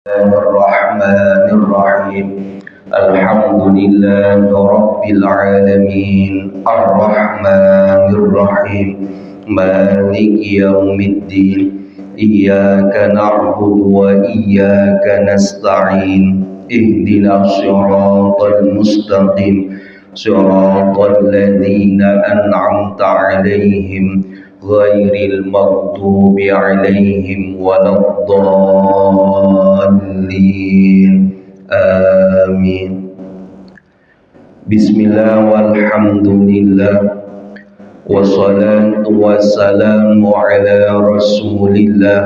الرحمن الرحيم الحمد لله رب العالمين الرحمن الرحيم مالك يوم الدين إياك نعبد وإياك نستعين اهدنا الصراط المستقيم صراط الذين أنعمت عليهم غير المغضوب عليهم ولا الضالين آمين. Bismillah walhamdulillah wassalatu wassalamu ala rasulillah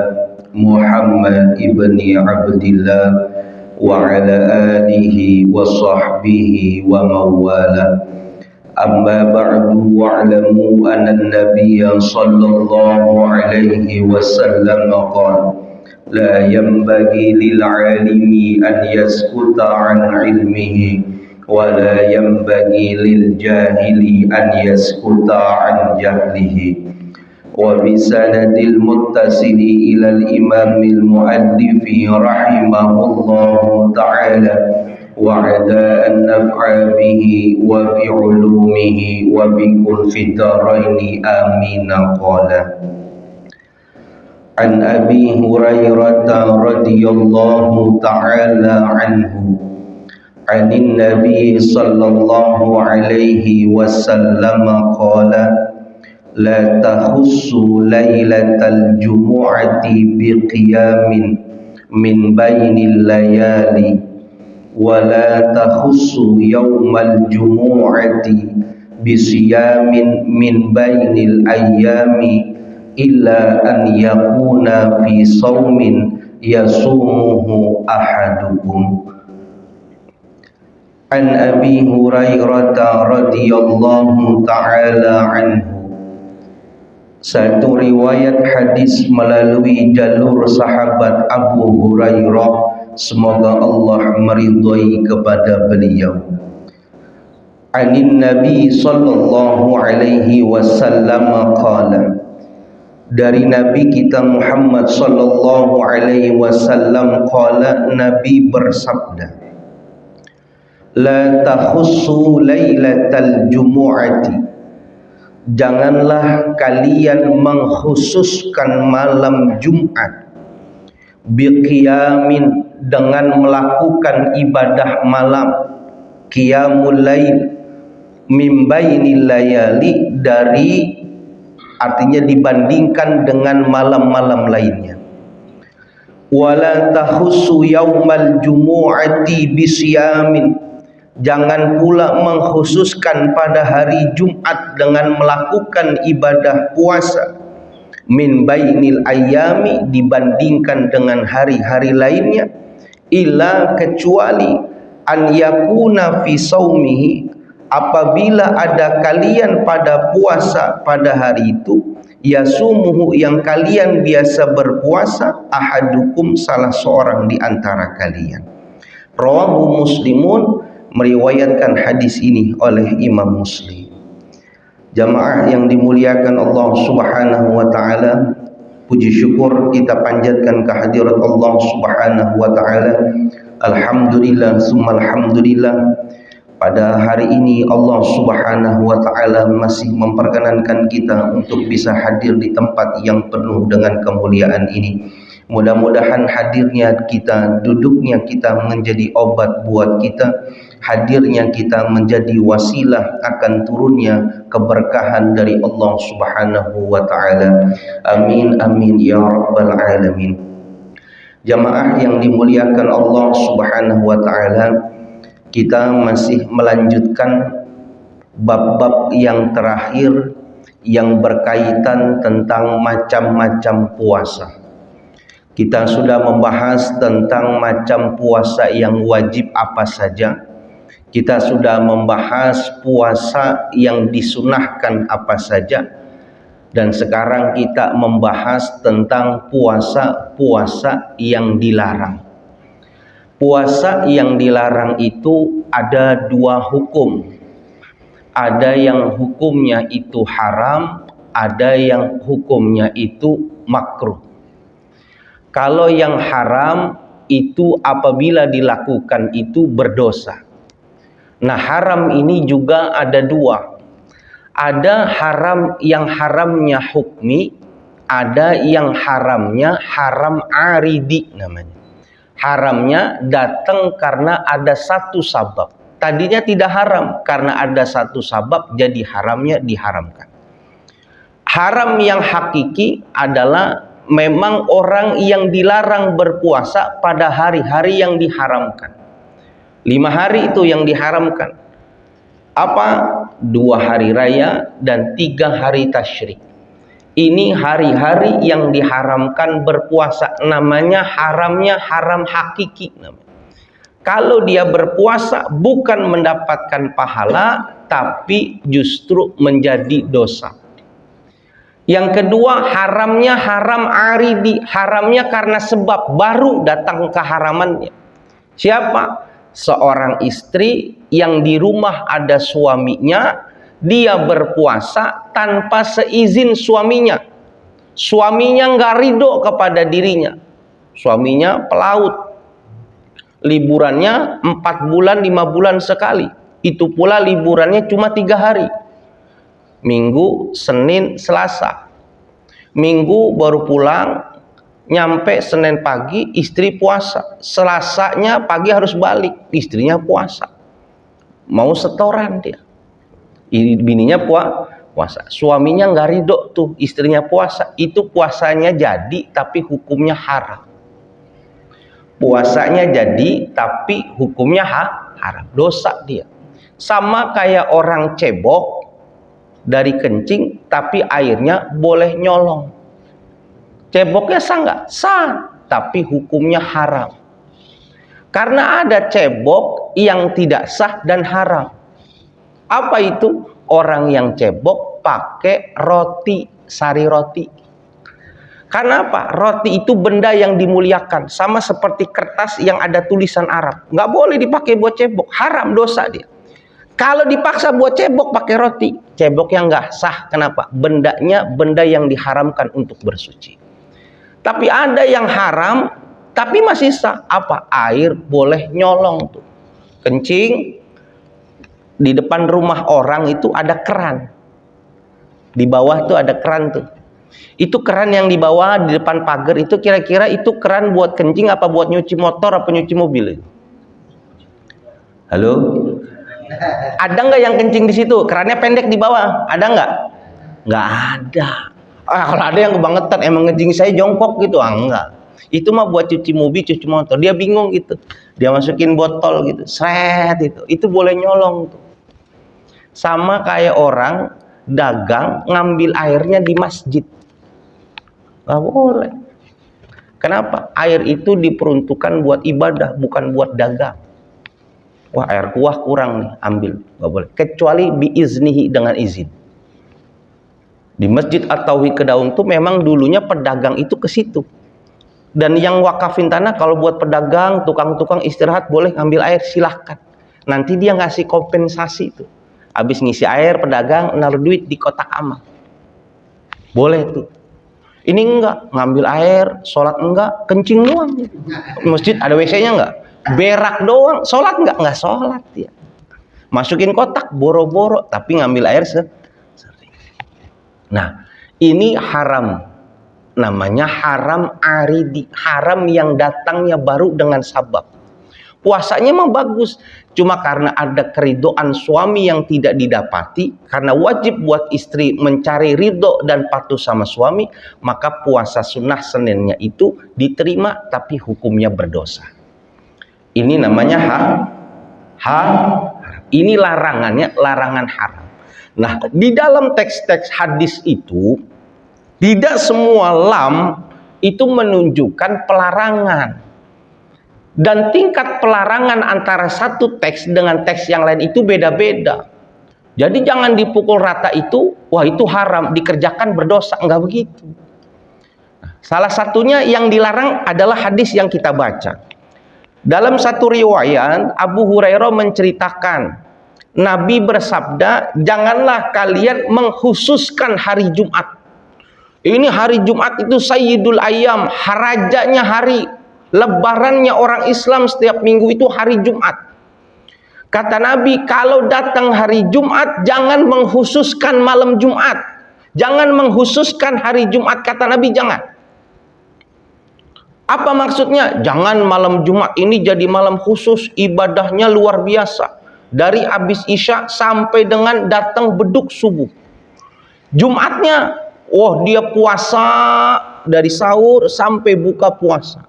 Muhammad ibni Abdillah wa ala alihi wa sahbihi wa mawala. Amma ba'du wa'lamu anna an-nabiyya sallallahu alaihi wasallam qala la yanbaghi lil 'alimi an yaskuta 'an 'ilmihi wa la yanbaghi lil jahili an yaskuta 'an jahlihi. Wa bi sanadil muttasili ila al-imamil muallifi rahimahullahu ta'ala وعدا النفع به وبعلومه وبكل في الدارين آمين. قال عن أبي هريرة رضي الله تعالى عنه عن النبي صلى الله عليه وسلم قال لا تخصوا ليلة الجمعة بقيام من بين الليالي ولا تخص يوم الجمعة بصيام من بين الأيام إلا أن يكون في صوم يصومه أحدكم. عن أبي هريرة رضي الله تعالى عنه. Satu riwayat hadis melalui jalur sahabat Abu Hurairah, semoga Allah meridhai kepada beliau. Anin Nabi sallallahu alaihi wasallam qala, dari Nabi kita Muhammad sallallahu alaihi wasallam qala, Nabi bersabda, la takhussu lailatal jumu'ati, janganlah kalian mengkhususkan malam Jumat biqiyamin, dengan melakukan ibadah malam, qiyamul lail, min bainil layali, dari, artinya dibandingkan dengan malam-malam lainnya. Wala tahussu yaumal jumu'ati bisyamin, jangan pula mengkhususkan pada hari Jumat dengan melakukan ibadah puasa, min bainil ayami, dibandingkan dengan hari-hari lainnya, illa, kecuali, an yakuna fi saumihi, apabila ada kalian pada puasa pada hari itu, yasumuhu, yang kalian biasa berpuasa, ahadukum, salah seorang di antara kalian. Rawahu Muslimun, meriwayatkan hadis ini oleh Imam Muslim. Jamaah yang dimuliakan Allah Subhanahu wa taala, puji syukur kita panjatkan kehadirat Allah Subhanahu wa taala. Alhamdulillah summa alhamdulillah, pada hari ini Allah Subhanahu wa taala masih memperkenankan kita untuk bisa hadir di tempat yang penuh dengan kemuliaan ini. Mudah-mudahan hadirnya kita, duduknya kita menjadi obat buat kita, hadirnya kita menjadi wasilah akan turunnya keberkahan dari Allah Subhanahu wa taala. Amin amin ya rabbal alamin. Jamaah yang dimuliakan Allah Subhanahu wa taala, kita masih melanjutkan bab-bab yang terakhir yang berkaitan tentang macam-macam puasa. Kita sudah membahas tentang macam puasa yang wajib apa saja. Kita sudah membahas puasa yang disunahkan apa saja. Dan sekarang kita membahas tentang puasa-puasa yang dilarang. Puasa yang dilarang itu ada dua hukum. Ada yang hukumnya itu haram, ada yang hukumnya itu makruh. Kalau yang haram itu apabila dilakukan itu berdosa. Nah, haram ini juga ada dua. Ada haram yang haramnya hukmi, ada yang haramnya haram aridi namanya. Haramnya datang karena ada satu sabab. Tadinya tidak haram, karena ada satu sabab jadi haramnya diharamkan. Haram yang hakiki adalah memang orang yang dilarang berpuasa pada hari-hari yang diharamkan. 5 hari itu yang diharamkan. Apa? 2 hari raya dan 3 hari tasyrik. Ini hari-hari yang diharamkan berpuasa. Namanya haramnya haram hakiki namanya. Kalau dia berpuasa bukan mendapatkan pahala, tapi justru menjadi dosa. Yang kedua, haramnya haram aridi. Haramnya karena sebab baru datang keharamannya. Siapa? Seorang istri yang di rumah ada suaminya, dia berpuasa tanpa seizin suaminya. Suaminya nggak ridho kepada dirinya. Suaminya pelaut. Liburannya 4 bulan, 5 bulan sekali. Itu pula liburannya cuma 3 hari. Minggu, Senin, Selasa. Minggu baru pulang, nyampe Senin pagi, istri puasa. Selasanya pagi harus balik, istrinya puasa. Mau setoran dia. Bininya puasa. Suaminya nggak ridho tuh, istrinya puasa. Itu puasanya jadi, tapi hukumnya haram. Puasanya jadi, tapi hukumnya haram. Dosa dia. Sama kayak orang cebok dari kencing, tapi airnya boleh nyolong. Ceboknya sah nggak? Sah, tapi hukumnya haram. Karena ada cebok yang tidak sah dan haram. Apa itu? Orang yang cebok pakai roti, sari roti. Karena apa? Roti itu benda yang dimuliakan. Sama seperti kertas yang ada tulisan Arab. Nggak boleh dipakai buat cebok. Haram, dosa dia. Kalau dipaksa buat cebok pakai roti, cebok yang nggak sah. Kenapa? Bendanya benda yang diharamkan untuk bersuci. Tapi ada yang haram, tapi masih sah. Apa? Air boleh nyolong tuh. Kencing, di depan rumah orang itu ada keran. Di bawah tuh ada keran tuh. Itu keran yang di bawah di depan pagar itu kira-kira itu keran buat kencing apa buat nyuci motor apa nyuci mobil? Halo? Ada nggak yang kencing di situ? Kerannya pendek di bawah. Ada nggak? Nggak ada. Kalau ada yang kebangetan emang kencing saya jongkok gitu, enggak. Itu mah buat cuci mobil, cuci motor. Dia bingung gitu. Dia masukin botol gitu, sret itu. Itu boleh nyolong tuh. Sama kayak orang dagang ngambil airnya di masjid. Nggak boleh. Kenapa? Air itu diperuntukkan buat ibadah, bukan buat dagang. Wah, air kuah kurang nih, ambil. Nggak boleh. Kecuali biiznihi, dengan izin. Di Masjid At-Tauhid Kedaung tuh memang dulunya pedagang itu ke situ. Dan yang wakafin tanah kalau buat pedagang, tukang-tukang istirahat boleh ngambil air, silahkan. Nanti dia ngasih kompensasi tuh. Habis ngisi air, pedagang naruh duit di kotak amal. Boleh tuh. Ini enggak, ngambil air, sholat enggak, kencing doang. Masjid ada WC-nya enggak? Berak doang, sholat enggak? Enggak sholat ya. Masukin kotak, boro-boro, tapi ngambil air sering. Nah, ini haram. Namanya haram aridi. Haram yang datangnya baru dengan sabab. Puasanya mah bagus. Cuma karena ada keridoan suami yang tidak didapati. Karena wajib buat istri mencari ridho dan patuh sama suami. Maka puasa sunnah Seninnya itu diterima tapi hukumnya berdosa. Ini namanya haram. Ini larangannya, larangan haram. Nah, di dalam teks-teks hadis itu, tidak semua lam itu menunjukkan pelarangan. Dan tingkat pelarangan antara satu teks dengan teks yang lain itu beda-beda. Jadi jangan dipukul rata itu, wah itu haram, dikerjakan berdosa. Enggak begitu. Salah satunya yang dilarang adalah hadis yang kita baca. Dalam satu riwayat, Abu Hurairah menceritakan, Nabi bersabda, janganlah kalian mengkhususkan hari Jumat. Ini hari Jumat itu sayyidul ayyam, harajanya hari. Lebarannya orang Islam setiap minggu itu hari Jumat. Kata Nabi, kalau datang hari Jumat, jangan mengkhususkan malam Jumat. Jangan mengkhususkan hari Jumat. Kata Nabi, jangan. Apa maksudnya? Jangan malam Jumat ini jadi malam khusus, ibadahnya luar biasa. Dari habis Isya sampai dengan datang beduk subuh. Jumatnya, dia puasa dari sahur sampai buka puasa.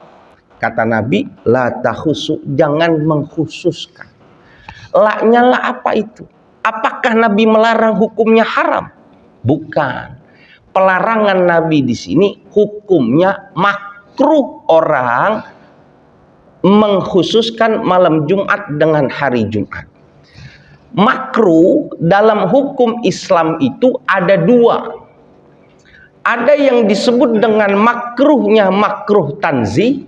Kata Nabi, la takhusu, jangan mengkhususkan. La-nya lah apa itu? Apakah Nabi melarang hukumnya haram? Bukan. Pelarangan Nabi di sini hukumnya makruh orang mengkhususkan malam Jumat dengan hari Jumat. Makruh dalam hukum Islam itu ada dua. Ada yang disebut dengan makruhnya makruh tanzih.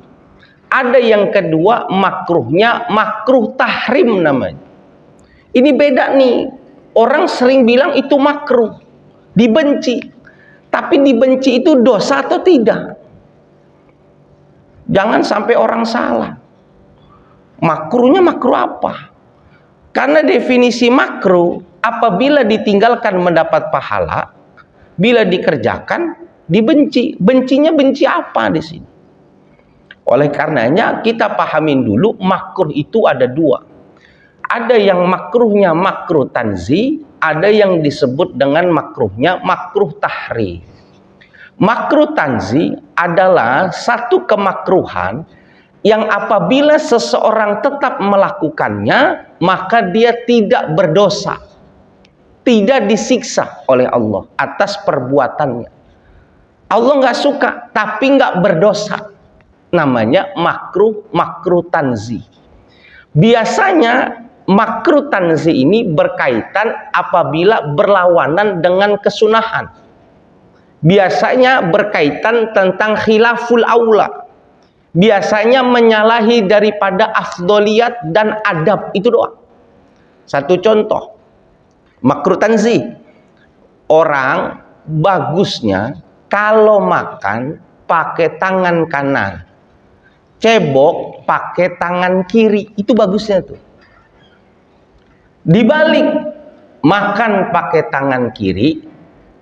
Ada yang kedua makruhnya makruh tahrim namanya. Ini beda nih. Orang sering bilang itu makruh, dibenci. Tapi dibenci itu dosa atau tidak? Jangan sampai orang salah. Makruhnya makruh apa? Karena definisi makruh, apabila ditinggalkan mendapat pahala, bila dikerjakan dibenci. Bencinya benci apa di sini? Oleh karenanya kita pahamin dulu makruh itu ada dua. Ada yang makruhnya makruh tanzih, ada yang disebut dengan makruhnya makruh tahrim. Makruh tanzih adalah satu kemakruhan yang apabila seseorang tetap melakukannya, maka dia tidak berdosa, tidak disiksa oleh Allah atas perbuatannya. Allah nggak suka, tapi nggak berdosa. Namanya makruh tanzih. Biasanya makruh tanzih ini berkaitan apabila berlawanan dengan kesunahan. Biasanya berkaitan tentang khilaful aula. Biasanya menyalahi daripada afdoliyat dan adab. Itu doang. Satu contoh. Makruh tanzih. Orang bagusnya kalau makan pakai tangan kanan. Cebok pakai tangan kiri. Itu bagusnya tuh. Dibalik. Makan pakai tangan kiri.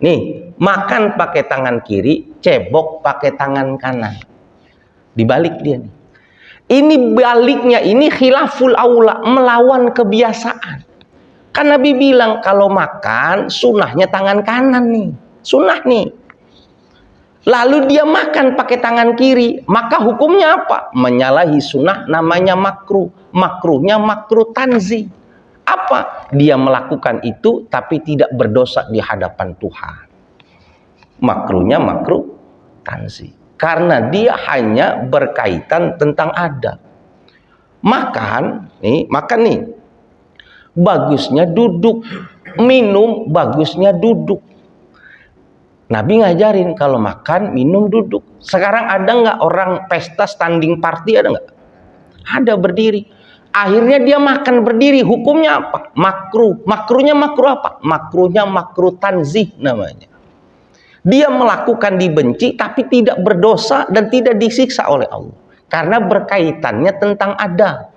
Nih, makan pakai tangan kiri, cebok pakai tangan kanan. Dibalik dia nih. Ini baliknya, ini khilaful aula, melawan kebiasaan. Kan Nabi bilang kalau makan sunnahnya tangan kanan nih. Sunnah nih. Lalu dia makan pakai tangan kiri, maka hukumnya apa? Menyalahi sunnah, namanya makruh. Makruhnya makruh tanzih. Apa? Dia melakukan itu tapi tidak berdosa di hadapan Tuhan. Makruhnya makruh tanzih. Karena dia hanya berkaitan tentang adab. Makan nih. Bagusnya duduk. Minum bagusnya duduk. Nabi ngajarin kalau makan, minum, duduk. Sekarang ada nggak orang pesta standing party, ada nggak? Ada, berdiri. Akhirnya dia makan berdiri. Hukumnya apa? Makruh. Makruhnya makruh apa? Makruhnya makruh tanzih namanya. Dia melakukan dibenci tapi tidak berdosa dan tidak disiksa oleh Allah. Karena berkaitannya tentang adab.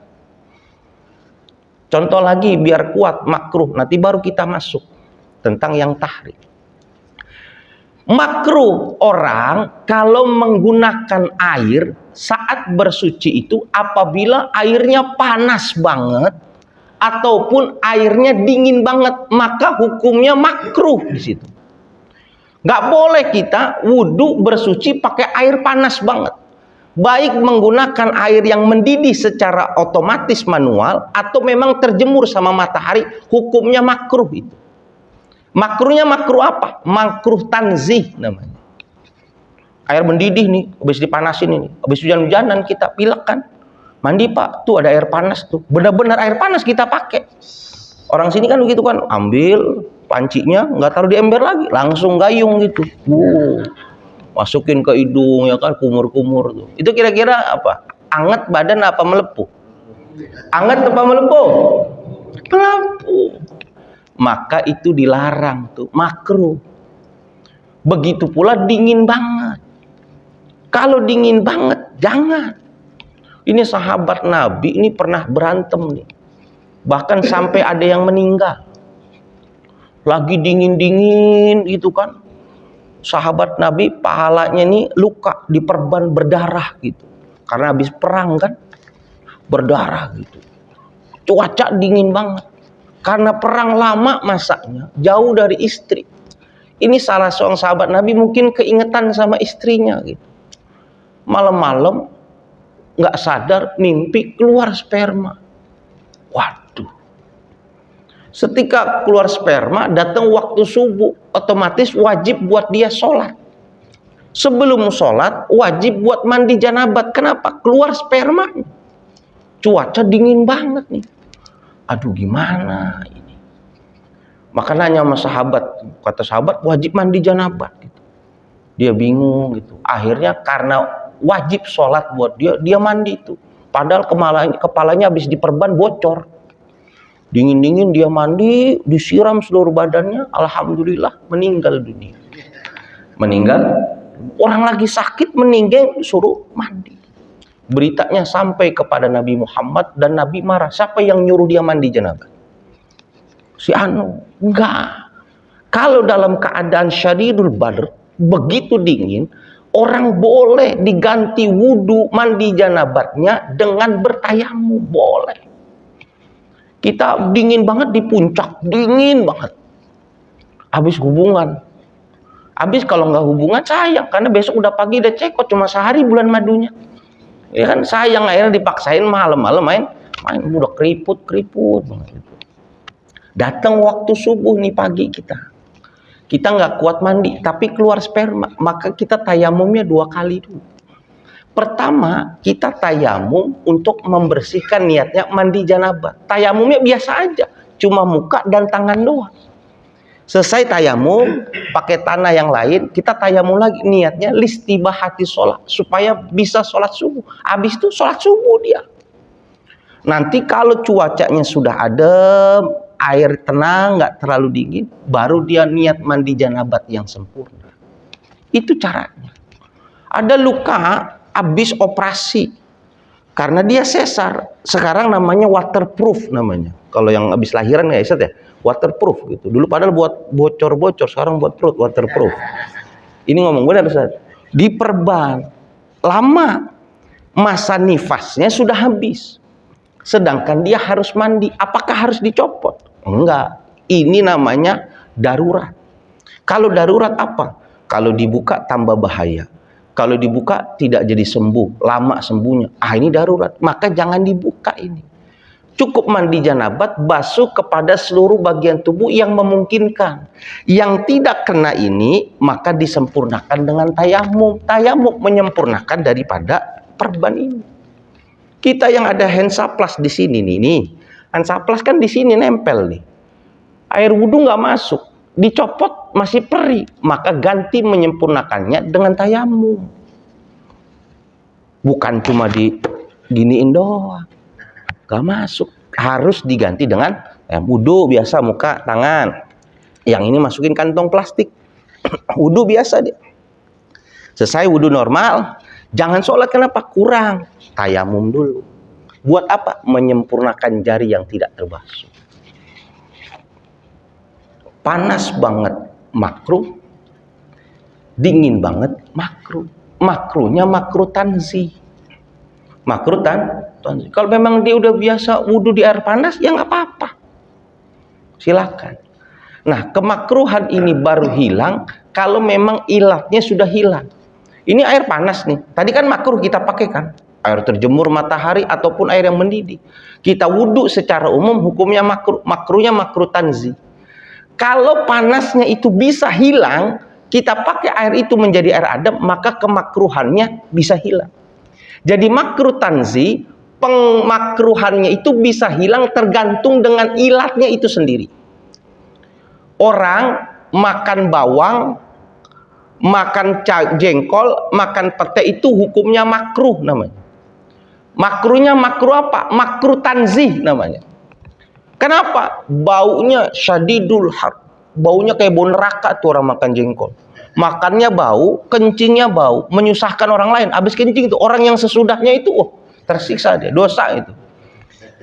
Contoh lagi biar kuat makruh. Nanti baru kita masuk tentang yang tahrim. Makruh orang kalau menggunakan air saat bersuci itu apabila airnya panas banget ataupun airnya dingin banget, maka hukumnya makruh di situ. Nggak boleh kita wudhu bersuci pakai air panas banget. Baik menggunakan air yang mendidih secara otomatis manual atau memang terjemur sama matahari, hukumnya makruh itu. Makruhnya makruh apa? Makruh tanzih namanya. Air mendidih nih, habis dipanasin ini, habis hujan-hujanan kita pilek kan. Mandi Pak, tuh ada air panas tuh. Benar-benar air panas kita pakai. Orang sini kan begitu kan, ambil pancinya, nggak taruh di ember lagi, langsung gayung gitu. Masukin ke hidung ya kan, kumur-kumur tuh. Itu kira-kira apa? Anget badan apa melepuh? Anget apa melepuh? Melepuh. Maka itu dilarang tuh, makruh. Begitu pula dingin banget. Kalau dingin banget, jangan. Ini sahabat Nabi ini pernah berantem nih. Bahkan sampai ada yang meninggal. Lagi dingin-dingin gitu kan. Sahabat Nabi pahalanya nih luka, diperban berdarah gitu. Karena habis perang kan, berdarah gitu. Cuaca dingin banget. Karena perang lama masaknya, jauh dari istri. Ini salah seorang sahabat Nabi mungkin keingetan sama istrinya gitu. Malam-malam nggak sadar mimpi keluar sperma. Waduh. Setika keluar sperma, datang waktu subuh, otomatis wajib buat dia sholat. Sebelum sholat, wajib buat mandi janabat. Kenapa? Keluar sperma. Cuaca dingin banget nih. Aduh, gimana ini? Maka nanya sama sahabat, kata sahabat wajib mandi janabat. Gitu. Dia bingung gitu. Akhirnya karena wajib sholat buat dia, dia mandi itu. Padahal kepalanya habis diperban bocor. Dingin-dingin dia mandi, disiram seluruh badannya, alhamdulillah meninggal dunia. Meninggal, orang lagi sakit meninggal suruh mandi. Beritanya sampai kepada Nabi Muhammad dan Nabi marah. Siapa yang nyuruh dia mandi janabah? Si Anu. Enggak. Kalau dalam keadaan syadidul badr, begitu dingin, orang boleh diganti wudu mandi janabatnya dengan bertayamum, boleh. Kita dingin banget di puncak, dingin banget. Habis hubungan. Habis kalau nggak hubungan sayang, karena besok udah pagi udah cekot, cuma sehari bulan madunya. Ya kan sayang, akhirnya dipaksain malam-malam main udah keriput banget. Datang waktu subuh nih pagi kita nggak kuat mandi tapi keluar sperma, maka kita tayamumnya 2 kali dulu. Pertama kita tayamum untuk membersihkan, niatnya mandi janabah. Tayamumnya biasa aja, cuma muka dan tangan doang. Selesai tayamum, pakai tanah yang lain, kita tayamum lagi, niatnya listibahati sholat, supaya bisa sholat subuh. Habis itu sholat subuh dia. Nanti kalau cuacanya sudah adem, air tenang, nggak terlalu dingin, baru dia niat mandi janabat yang sempurna. Itu caranya. Ada luka habis operasi, karena dia sesar, sekarang namanya waterproof namanya. Kalau yang habis lahiran nggak ya, waterproof gitu. Dulu padahal buat bocor-bocor, sekarang buat perut waterproof. Ini ngomong benar Ustaz. Diperban. Lama masa nifasnya sudah habis. Sedangkan dia harus mandi. Apakah harus dicopot? Enggak. Ini namanya darurat. Kalau darurat apa? Kalau dibuka tambah bahaya. Kalau dibuka tidak jadi sembuh, lama sembuhnya. Ini darurat. Maka jangan dibuka ini. Cukup mandi janabat, basuh kepada seluruh bagian tubuh yang memungkinkan. Yang tidak kena ini, maka disempurnakan dengan tayamum. Tayamum menyempurnakan daripada perban ini. Kita yang ada hansaplast di sini nih. Hansaplast kan di sini nempel nih. Air wudhu nggak masuk. Dicopot masih perih. Maka ganti menyempurnakannya dengan tayamum. Bukan cuma diginiin doang. Gak masuk, harus diganti dengan wudhu biasa, muka, tangan. Yang ini masukin kantong plastik. Wudhu biasa dia. Selesai wudhu normal, jangan sholat, kenapa? Kurang. Tayamum dulu. Buat apa? Menyempurnakan jari yang tidak terbasuh. Panas banget makruh, dingin banget makruh. Makruhnya makruh tanzih. Makruh tanzih. Kalau memang dia udah biasa wudhu di air panas, ya nggak apa-apa. Silakan. Nah, kemakruhan ini baru hilang kalau memang ilatnya sudah hilang. Ini air panas nih. Tadi kan makruh kita pakai kan? Air terjemur matahari ataupun air yang mendidih. Kita wudhu secara umum hukumnya makruh. Makruhnya makruh tanzih. Kalau panasnya itu bisa hilang, kita pakai air itu menjadi air adem, maka kemakruhannya bisa hilang. Jadi makruh tanzih, pemakruhannya itu bisa hilang tergantung dengan ilatnya itu sendiri. Orang makan bawang, makan jengkol, makan pete itu hukumnya makruh namanya. Makruhnya makruh apa? Makruh tanzih namanya. Kenapa? Baunya syadidul har. Baunya kayak bau neraka tuh orang makan jengkol. Makannya bau, kencingnya bau, menyusahkan orang lain. Habis kencing itu orang yang sesudahnya itu tersiksa dia, dosa itu.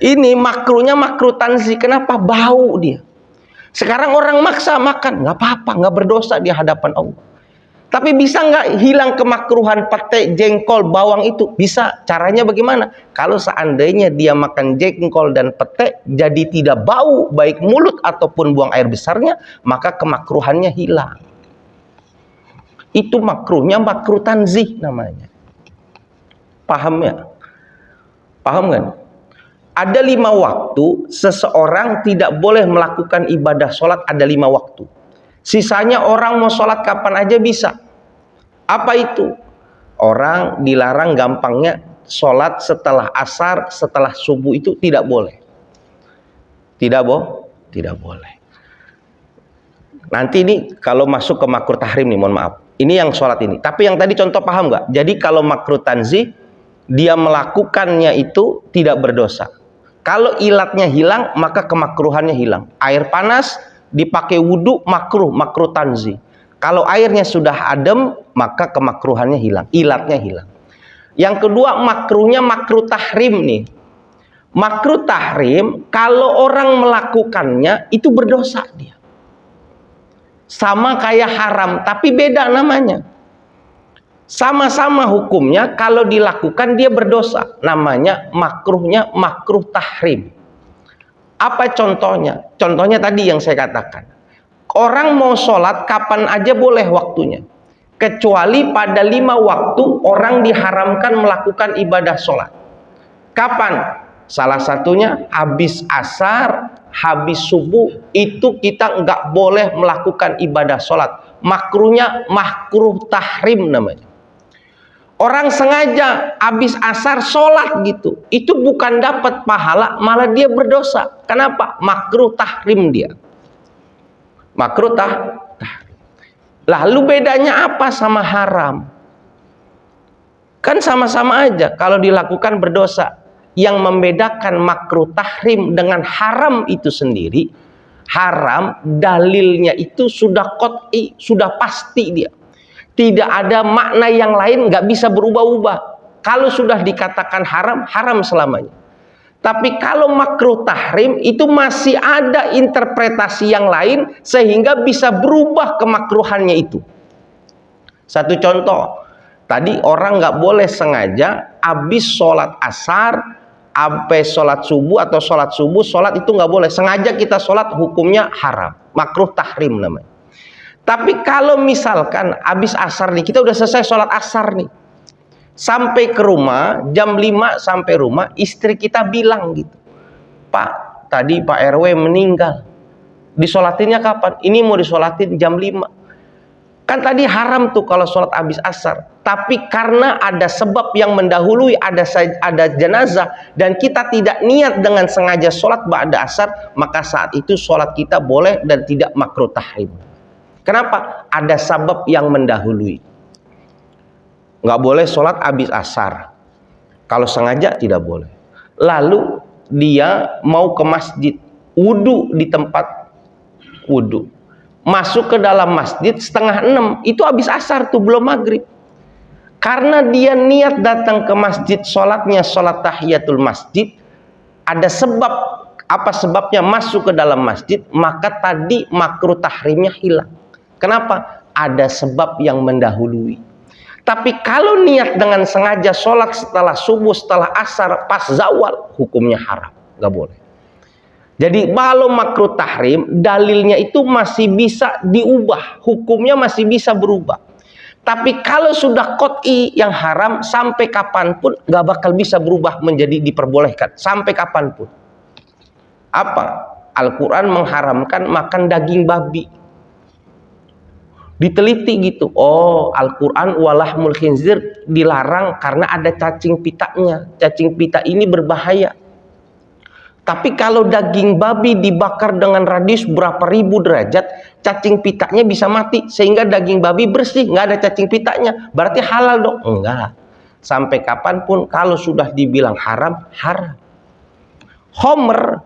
Ini makruhnya makruh tanzih. Kenapa? Bau dia. Sekarang orang maksa makan, nggak apa-apa, nggak berdosa di hadapan Allah. Tapi bisa nggak hilang kemakruhan pete, jengkol, bawang itu? Bisa. Caranya bagaimana? Kalau seandainya dia makan jengkol dan pete jadi tidak bau baik mulut ataupun buang air besarnya, maka kemakruhannya hilang. Itu makruhnya makruh tanzih namanya. Paham ya? Paham kan? Ada 5 waktu seseorang tidak boleh melakukan ibadah sholat, ada 5 waktu. Sisanya orang mau sholat kapan aja bisa. Apa itu? Orang dilarang gampangnya sholat setelah asar, setelah subuh itu tidak boleh. Tidak boleh. Nanti ini kalau masuk ke makruh tahrim nih, mohon maaf. Ini yang sholat ini. Tapi yang tadi contoh paham nggak? Jadi kalau makruh tanzih, dia melakukannya itu tidak berdosa. Kalau ilatnya hilang, maka kemakruhannya hilang. Air panas dipakai wudhu makruh tanzih. Kalau airnya sudah adem, maka kemakruhannya hilang, ilatnya hilang. Yang kedua, makruhnya makruh tahrim nih. Makruh tahrim, kalau orang melakukannya itu berdosa dia. Sama kayak haram, tapi beda namanya. Sama-sama hukumnya, kalau dilakukan dia berdosa. Namanya makruhnya makruh tahrim. Apa contohnya? Contohnya tadi yang saya katakan. Orang mau sholat kapan aja boleh waktunya. Kecuali pada 5 waktu orang diharamkan melakukan ibadah sholat. Kapan? Salah satunya habis asar, habis subuh, itu kita nggak boleh melakukan ibadah sholat. Makruhnya makruh tahrim namanya. Orang sengaja habis asar sholat gitu, itu bukan dapat pahala, malah dia berdosa. Kenapa? Makruh tahrim dia. Makruh tahrim. Lalu bedanya apa sama haram? Kan sama-sama aja kalau dilakukan berdosa. Yang membedakan makruh tahrim dengan haram itu sendiri, haram dalilnya itu sudah qot'i, sudah pasti dia. Tidak ada makna yang lain, nggak bisa berubah-ubah. Kalau sudah dikatakan haram, haram selamanya. Tapi kalau makruh tahrim itu masih ada interpretasi yang lain sehingga bisa berubah kemakruhannya itu. Satu contoh, tadi orang nggak boleh sengaja habis sholat asar sampai sholat subuh atau sholat subuh, sholat itu nggak boleh. Sengaja kita sholat hukumnya haram, makruh tahrim namanya. Tapi kalau misalkan habis asar nih, kita udah selesai sholat asar nih. Sampai ke rumah, jam 5 sampai rumah, istri kita bilang gitu. Pak, tadi Pak RW meninggal. Disolatinnya kapan? Ini mau disolatin jam 5. Kan tadi haram tuh kalau sholat habis asar. Tapi karena ada sebab yang mendahului, ada jenazah, dan kita tidak niat dengan sengaja sholat ba'da asar, maka saat itu sholat kita boleh dan tidak makruh tahrim. Kenapa? Ada sebab yang mendahului. Nggak boleh sholat habis asar. Kalau sengaja tidak boleh. Lalu dia mau ke masjid, wudhu di tempat wudhu. Masuk ke dalam masjid 5:30, itu habis asar tuh, belum maghrib. Karena dia niat datang ke masjid, sholatnya sholat tahiyatul masjid, ada sebab, apa sebabnya masuk ke dalam masjid, maka tadi makruh tahrimnya hilang. Kenapa? Ada sebab yang mendahului. Tapi kalau niat dengan sengaja sholat setelah subuh, setelah asar, pas zawal, hukumnya haram, nggak boleh. Jadi kalau makruh tahrim, dalilnya itu masih bisa diubah, hukumnya masih bisa berubah. Tapi kalau sudah qot'i yang haram, sampai kapanpun nggak bakal bisa berubah menjadi diperbolehkan, sampai kapanpun. Apa? Al-Quran mengharamkan makan daging babi. Diteliti gitu, oh Al-Quran walahmul khinzir dilarang karena ada cacing pitanya. Cacing pita ini berbahaya. Tapi kalau daging babi dibakar dengan radius berapa ribu derajat, cacing pitanya bisa mati, sehingga daging babi bersih, nggak ada cacing pitanya. Berarti halal dong? Enggak. Sampai kapanpun kalau sudah dibilang haram, haram. Homer,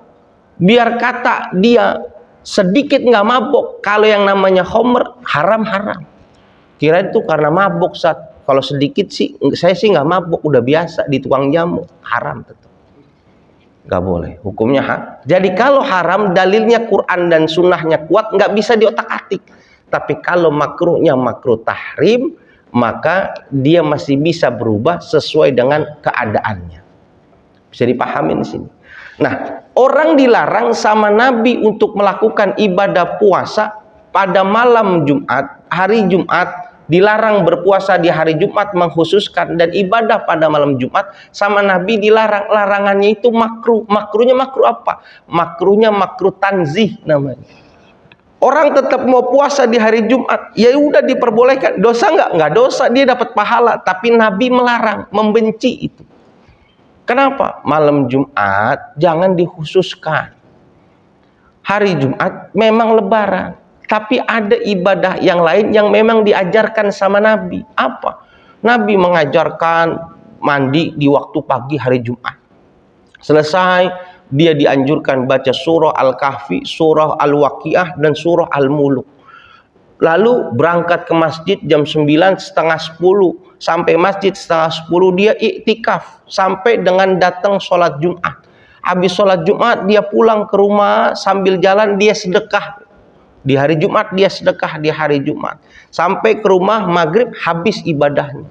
biar kata dia sedikit nggak mabok, kalau yang namanya homer haram-haram. Kira itu karena mabok saat Kalau sedikit sih, saya sih nggak mabuk, udah biasa di tukang jamu, haram tetap. Nggak boleh, hukumnya Jadi kalau haram, dalilnya Quran dan sunnahnya kuat, nggak bisa diotak-atik. Tapi kalau makruhnya makruh tahrim, maka dia masih bisa berubah sesuai dengan keadaannya. Bisa dipahami di sini. Nah, orang dilarang sama Nabi untuk melakukan ibadah puasa pada malam Jumat, hari Jumat, dilarang berpuasa di hari Jumat, mengkhususkan, dan ibadah pada malam Jumat sama Nabi dilarang. Larangannya itu makruh. Makruhnya makruh apa? Makruhnya makruh tanzih namanya. Orang tetap mau puasa di hari Jumat, ya udah diperbolehkan. Dosa nggak? Nggak dosa, dia dapat pahala. Tapi Nabi melarang, membenci itu. Kenapa? Malam Jumat jangan dikhususkan. Hari Jumat memang lebaran. Tapi ada ibadah yang lain yang memang diajarkan sama Nabi. Apa? Nabi mengajarkan mandi di waktu pagi hari Jumat. Selesai, dia dianjurkan baca surah Al-Kahfi, surah Al-Waqiah, dan surah Al-Muluk. Lalu berangkat ke masjid jam 9, setengah 10. Sampai masjid setengah 10 dia iktikaf. Sampai dengan datang sholat Jumat. Habis sholat Jumat dia pulang ke rumah, sambil jalan dia sedekah. Di hari Jumat dia sedekah di hari Jumat. Sampai ke rumah maghrib habis ibadahnya.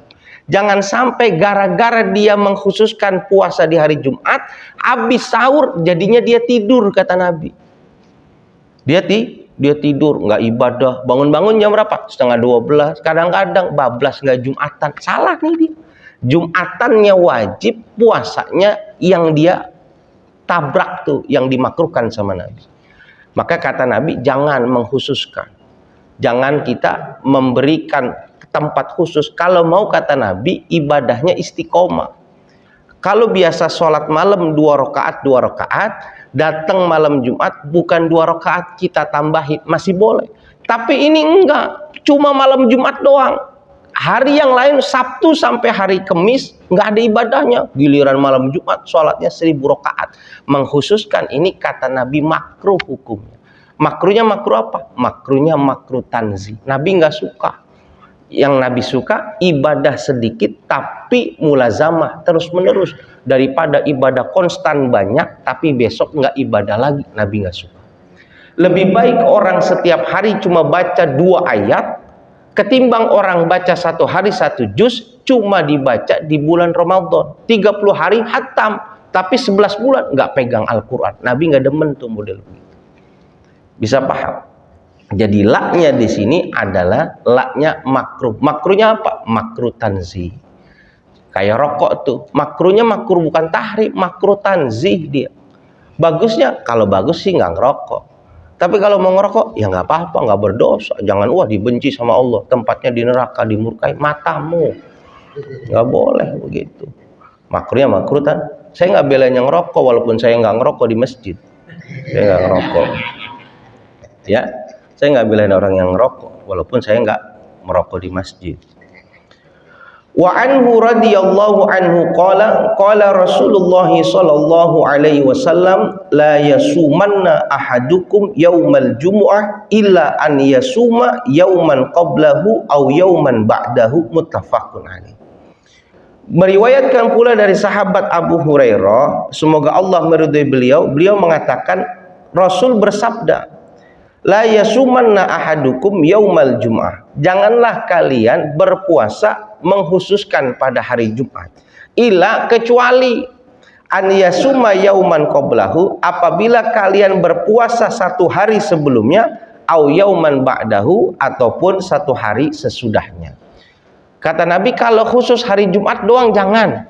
Jangan sampai gara-gara dia mengkhususkan puasa di hari Jumat, habis sahur jadinya dia tidur, kata Nabi. Dia tidur, nggak ibadah. Bangun-bangun jam berapa? Setengah 12. Kadang-kadang bablas, nggak Jumatan. Salah nih dia. Jumatannya wajib, puasanya yang dia tabrak tuh, yang dimakruhkan sama Nabi. Maka kata Nabi, jangan mengkhususkan. Jangan kita memberikan tempat khusus. Kalau mau, kata Nabi, ibadahnya istiqomah. Kalau biasa sholat malam 2 rakaat, datang malam Jumat bukan 2 rakaat, kita tambahin, masih boleh. Tapi ini enggak, cuma malam Jumat doang. Hari yang lain, Sabtu sampai hari Kamis, nggak ada ibadahnya. Giliran malam Jumat, sholatnya 1000 rakaat. Mengkhususkan ini, kata Nabi, makruh hukumnya. Makruhnya makruh apa? Makruhnya makruh tanzih. Nabi nggak suka. Yang Nabi suka, ibadah sedikit, tapi mulazamah, terus-menerus. Daripada ibadah konstan banyak, tapi besok nggak ibadah lagi. Nabi nggak suka. Lebih baik orang setiap hari cuma baca 2 ayat, ketimbang orang baca 1 hari 1 juz, cuma dibaca di bulan Ramadan. 30 hari hatam, tapi 11 bulan nggak pegang Al-Quran. Nabi nggak demen tuh model begitu. Bisa paham? Jadi laknya di sini adalah laknya makruh. Makruhnya apa? Makruh tanzih. Kayak rokok tuh. Makruhnya makruh bukan tahrim, makruh tanzih dia. Bagusnya, kalau bagus sih nggak ngerokok. Tapi kalau mau ngerokok, ya nggak apa-apa, nggak berdosa. Jangan dibenci sama Allah. Tempatnya di neraka, dimurkai matamu. Nggak boleh begitu. Makruhnya makruh tan. Saya nggak belain yang ngerokok, walaupun saya nggak ngerokok di masjid. Saya nggak ngerokok. Ya, saya nggak belain orang yang ngerokok, walaupun saya nggak merokok di masjid. Wa anhu radhiyallahu anhu qala Rasulullah sallallahu alaihi wasallam la yasumanna ahadukum yaumal jumu'ah illa an yasuma yauman qablahu aw yauman ba'dahu, muttafaqun alaih. Meriwayatkan pula dari sahabat Abu Hurairah, semoga Allah meridhai beliau mengatakan, Rasul bersabda, la yasumanna ahadukum yaumal jum'ah. Janganlah kalian berpuasa mengkhususkan pada hari Jumat. Ila, kecuali an yasuma yauman qablahu, apabila kalian berpuasa 1 hari sebelumnya, au yauman ba'dahu, ataupun 1 hari sesudahnya. Kata Nabi, kalau khusus hari Jumat doang jangan.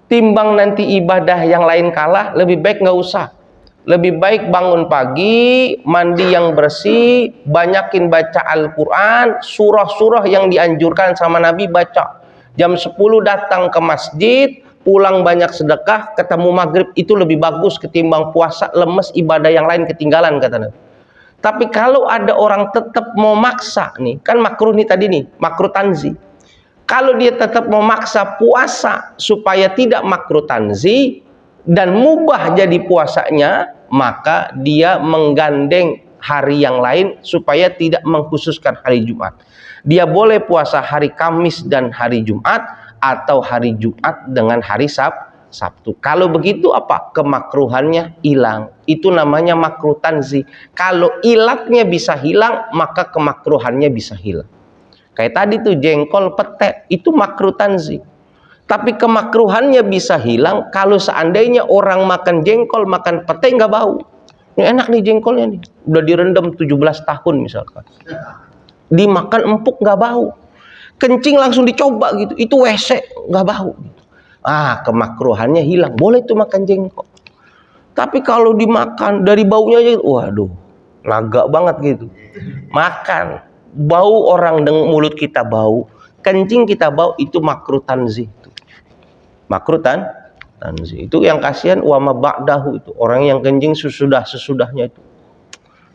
Timbang nanti ibadah yang lain kalah, lebih baik nggak usah. Lebih baik bangun pagi, mandi yang bersih, banyakin baca Al-Quran, surah-surah yang dianjurkan sama Nabi baca. Jam 10 datang ke masjid, pulang banyak sedekah, ketemu maghrib, itu lebih bagus ketimbang puasa lemes, ibadah yang lain ketinggalan, kata Nabi. Tapi kalau ada orang tetap mau maksa nih, kan makruh nih tadi nih, makruh tanzih. Kalau dia tetap mau maksa puasa supaya tidak makruh tanzih dan mubah jadi puasanya, maka dia menggandeng hari yang lain supaya tidak mengkhususkan hari Jumat. Dia boleh puasa hari Kamis dan hari Jumat, atau hari Jumat dengan hari Sabtu. Kalau begitu apa? Kemakruhannya hilang. Itu namanya makruh tanzih. Kalau ilatnya bisa hilang, maka kemakruhannya bisa hilang. Kayak tadi tuh jengkol, pete, itu makruh tanzih. Tapi kemakruhannya bisa hilang kalau seandainya orang makan jengkol, makan pete nggak bau. Ini enak nih jengkolnya nih, udah direndam 17 tahun misalkan. Dimakan empuk nggak bau. Kencing langsung dicoba gitu, itu WC nggak bau. Kemakruhannya hilang. Boleh tuh makan jengkol. Tapi kalau dimakan dari baunya aja, waduh, naga banget gitu. Makan, bau orang dengan mulut kita bau, kencing kita bau, itu makruh tanzih. Makruh tanzih. Itu yang kasihan wama ba'dahu, itu orang yang kencing sesudahnya itu.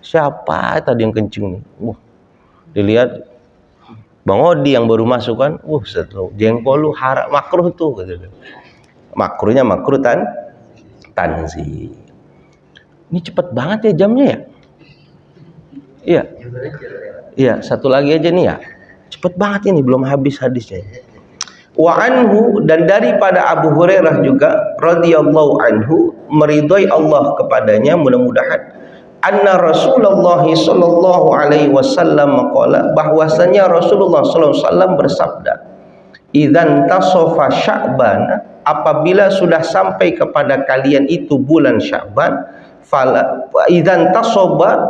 Siapa tadi yang kencing nih? Dilihat Bang Odi yang baru masuk kan, setelah jengkol lu haram, makruh tuh. Makruhnya makruh tanzih. Ini cepet banget ya jamnya ya? Iya. Iya, satu lagi aja nih ya. Cepet banget ini, belum habis hadisnya. Wa anhu, dan daripada Abu Hurairah juga radhiyallahu anhu, meridhai Allah kepadanya, mudah-mudahan, anna Rasulullah sallallahu alaihi wasallam qala, bahwasanya Rasulullah sallallahu alaihi wasallam bersabda, idzan tasofa Sya'ban, apabila sudah sampai kepada kalian itu bulan Sya'ban, fala idzan tasofa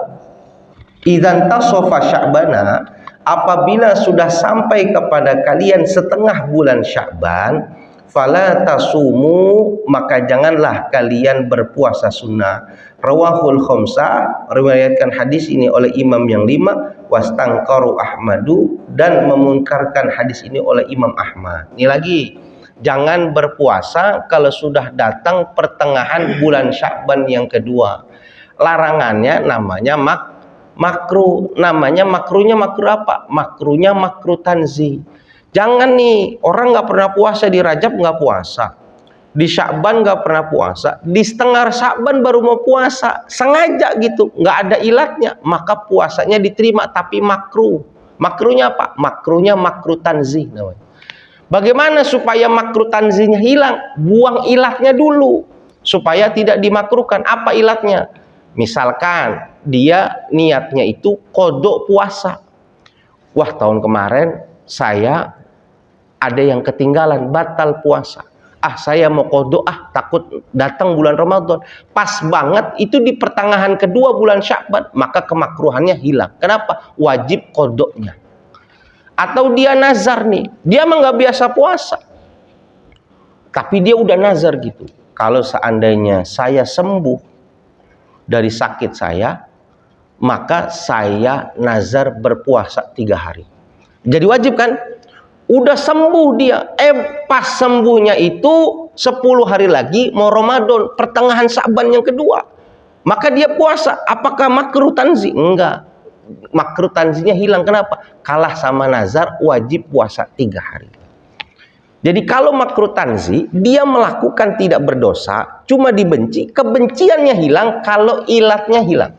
Sya'bana, apabila sudah sampai kepada kalian setengah bulan Sya'ban, fala tasumu, maka janganlah kalian berpuasa sunnah. Rawahul khamsah, riwayatkan hadis ini oleh imam yang 5, wastangkaru Ahmadu, dan memungkarkan hadis ini oleh Imam Ahmad. Ini lagi, jangan berpuasa kalau sudah datang pertengahan bulan Sya'ban yang kedua. Larangannya namanya makruh. Namanya makruhnya makruh apa? Makruhnya makruh tanzih. Jangan nih, orang nggak pernah puasa di Rajab nggak puasa, di Sya'ban nggak pernah puasa, di setengah Sya'ban baru mau puasa, sengaja gitu, nggak ada ilatnya, maka puasanya diterima tapi makruh. Makruhnya apa? Makruhnya makruh tanzih namanya. Bagaimana supaya makruh tanzihnya hilang? Buang ilatnya dulu supaya tidak dimakruhkan. Apa ilatnya? Misalkan dia niatnya itu qodok puasa. Wah, tahun kemarin saya ada yang ketinggalan, batal puasa. Saya mau qodok, takut datang bulan Ramadan. Pas banget itu di pertengahan kedua bulan Sya'ban, maka kemakruhannya hilang. Kenapa? Wajib qodoknya. Atau dia nazar nih, dia mah nggak biasa puasa, tapi dia udah nazar gitu. Kalau seandainya saya sembuh dari sakit saya, maka saya nazar berpuasa 3 hari. Jadi wajib kan? Udah sembuh dia, pas sembuhnya itu 10 hari lagi mau Ramadan, pertengahan Sya'ban yang kedua, maka dia puasa. Apakah makruh tanzih? Enggak. Makruh tanzihnya hilang. Kenapa? Kalah sama nazar, wajib puasa 3 hari. Jadi kalau makruh tanzih, dia melakukan tidak berdosa, cuma dibenci, kebenciannya hilang kalau ilatnya hilang.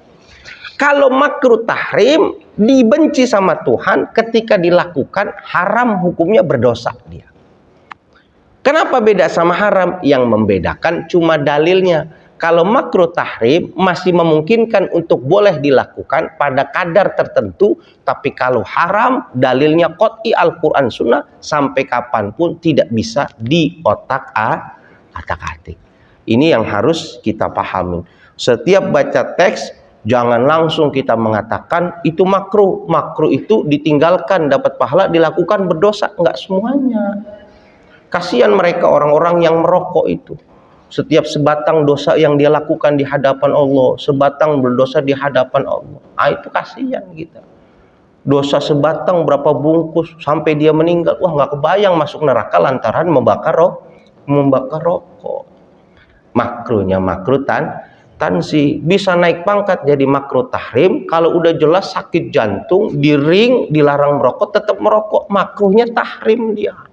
Kalau makruh tahrim, dibenci sama Tuhan, ketika dilakukan haram, hukumnya berdosa dia. Kenapa beda sama haram? Yang membedakan cuma dalilnya. Kalau makruh tahrim masih memungkinkan untuk boleh dilakukan pada kadar tertentu, tapi kalau haram dalilnya qot'i Al-Quran Sunnah, sampai kapanpun tidak bisa diotak-atik. Ini yang harus kita pahami. Setiap baca teks, jangan langsung kita mengatakan itu makruh. Makruh itu ditinggalkan dapat pahala, dilakukan berdosa. Enggak semuanya. Kasihan mereka orang-orang yang merokok itu. Setiap sebatang dosa yang dia lakukan di hadapan Allah, sebatang berdosa di hadapan Allah. Itu kasihan kita. Dosa sebatang berapa bungkus sampai dia meninggal. Wah, nggak kebayang masuk neraka lantaran membakar rokok. Makruhnya makruh tanzih, bisa naik pangkat jadi makruh tahrim. Kalau udah jelas sakit jantung, diring, dilarang merokok, tetap merokok, makruhnya tahrim dia.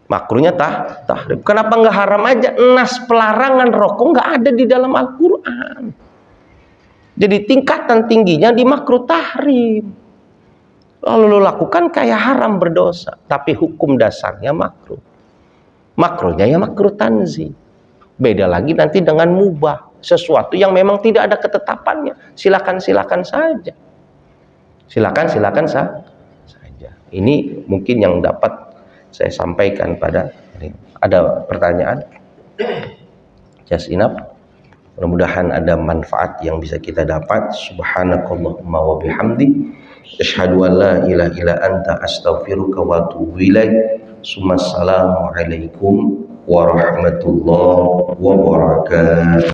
Makruhnya tahrim. Kenapa nggak haram aja? Nas pelarangan rokok nggak ada di dalam Al-Quran. Jadi tingkatan tingginya di makruh tahrim. Lalu lo lakukan kayak haram, berdosa. Tapi hukum dasarnya makruh. Makruhnya ya makruh tanzih. Beda lagi nanti dengan mubah. Sesuatu yang memang tidak ada ketetapannya. Silakan saja. Silakan saja. Ini mungkin yang dapat saya sampaikan pada hari ini. Ada pertanyaan? Just enough. Mudah-mudahan ada manfaat yang bisa kita dapat. Subhanakallahumma wa bihamdik, asyhadu an la ilaha illa anta, astaghfiruka wa atubu ilaik. Assalamualaikum warahmatullahi wabarakatuh.